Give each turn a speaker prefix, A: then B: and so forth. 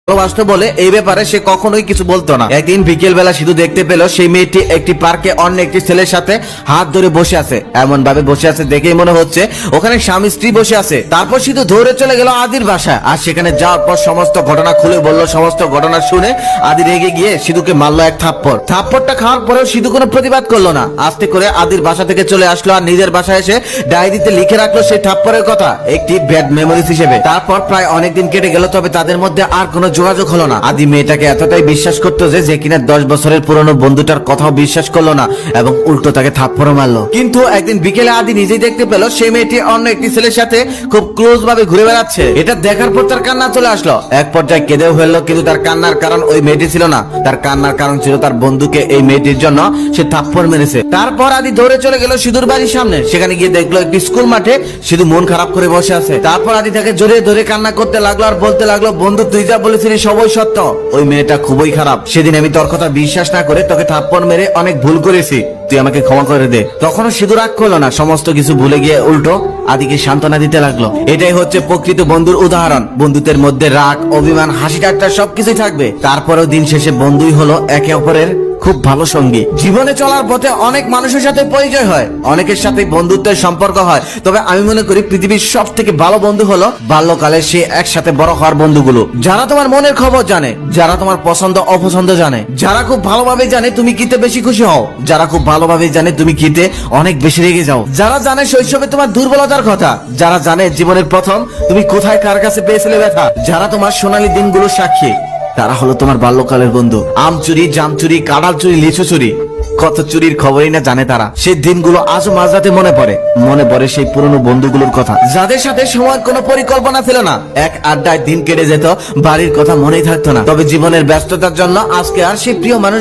A: ভালোবাসতো বলে এই ব্যাপারে সে কখনোই কিছু বলতো না। একদিন বিকেল বেলা সিধু দেখতে পেল সেই মেয়েটি একটি পার্কে অন্য একটি ছেলের সাথে হাত ধরে বসে আছে। এমন ভাবে বসে আছে দেখেই মনে হচ্ছে ওখানে স্বামী স্ত্রী বসে আছে। তারপর সিধু দৌড়ে চলে গেল আদির বাসায়। আর সেখানে যাওয়ার পর সমস্ত ঘটনা খুলে বলল। সমস্ত ঘটনা শুনে আদি রেগে গিয়ে সিধুকে মারলো এক থাপ্পড়। থাপ্পড়টা খাওয়ার পরেও সিধু কোনো প্রতিবাদ করলো না। আস্তে করে আদির বাসা থেকে চলে আসলো আর নিজের বাসায় এসে ডায়েরিতে লিখে রাখলো সেই থাপ্পড়ের কথা একটি ব্যাড মেমোরিজ হিসেবে। তারপর প্রায় অনেকদিন কেটে গেল, তবে তাদের মধ্যে আর কোনো যোগাযোগ হলো না। আদি মেয়েটাকে এতটাই বিশ্বাস করতো যে কিনা 10 বছরের পুরনো বন্ধুটার কথাও বিশ্বাস করলো না এবং উল্টো তাকে থাপ্পড় মারলো। কিন্তু একদিন বিকেলে আদি নিজেই দেখতে পেল সেই মেয়েটি অন্য একটি ছেলের সাথে খুব ক্লোজ ভাবে ঘুরে বেড়াচ্ছে। এটা দেখার পর তার কান্না চলে আসলো। এক পর্যায়ে কেঁদেও ফেললো, কিন্তু তার কান্নার কারণ ওই মেয়েটি ছিল না। তার কান্নার কারণ ছিল তার বন্ধুকে এই মেয়েটির জন্য সে থাপ্পড় মেরেছে। তারপর আদি দৌড়ে চলে গেল সিধুর বাড়ির সামনে। সেখানে গিয়ে দেখলো একটি স্কুল মাঠে সিধু মন খারাপ করে বসে আছে। তারপর আদি তাকে জড়িয়ে ধরে কান্না করতে লাগলো আর বলতে লাগলো, বন্ধু তুই যা বলেছিলি সবই সত্য, ওই মেয়েটা খুবই খারাপ। সেদিন আমি তোর কথা বিশ্বাস না করে তোকে থাপ্পড় মেরে অনেক ভুল করেছি, তুই আমাকে ক্ষমা করে দে। তখনও সিধু রাগ করলো না, সমস্ত কিছু ভুলে গিয়ে উল্টো আদিকে সান্ত্বনা দিতে লাগলো। এটাই হচ্ছে প্রকৃত বন্ধুর উদাহরণ। বন্ধুত্বের মধ্যে রাগ, অভিমান, হাসি ঠাট্টা সবকিছুই থাকবে, তারপরেও দিন শেষে বন্ধুই হলো একে অপরের খুব ভালো সঙ্গী। জীবনে চলার পথে অনেক মানুষের সাথে পরিচয় হয়, অনেকের সাথে বন্ধুত্বের সম্পর্ক হয়, তবে আমি মনে করি পৃথিবীর সব থেকে ভালো বন্ধু হলো বাল্যকালে সে একসাথে বড় হওয়ার বন্ধুগুলো। যারা তোমার মনের খবর জানে, যারা তোমার পছন্দ অপছন্দ জানে, যারা খুব ভালোভাবে জানে তুমি কিতে বেশি খুশি হও, যারা খুব ভালোভাবে জানে তুমি কিতে অনেক বেশি রেগে যাও, যারা জানে শৈশবে তোমার দুর্বলতার কথা, যারা জানে জীবনের প্রথম তুমি কোথায় কার কাছে পেয়েছিলে ব্যথা, যারা তোমার সোনালী দিনগুলো সাক্ষী, তারা হলো তোমার বাল্যকালের বন্ধু। আম চুরি, জাম চুরি, কাঁঠাল চুরি, লিচু চুরি, কত চুরির খবরই না জানে তারা। সেই দিনগুলো আজও মাঝরাতে মনে পড়ে সেই পুরনো বন্ধুগুলোর কথা, যাদের সাথে সময় কোনো পরিকল্পনা ছিল না। এক আড্ডায় দিন কেটে যেত, বাড়ির কথা মনেই থাকতো না। তবে জীবনের ব্যস্ততার জন্য আজকে আর সেই প্রিয় মানুষ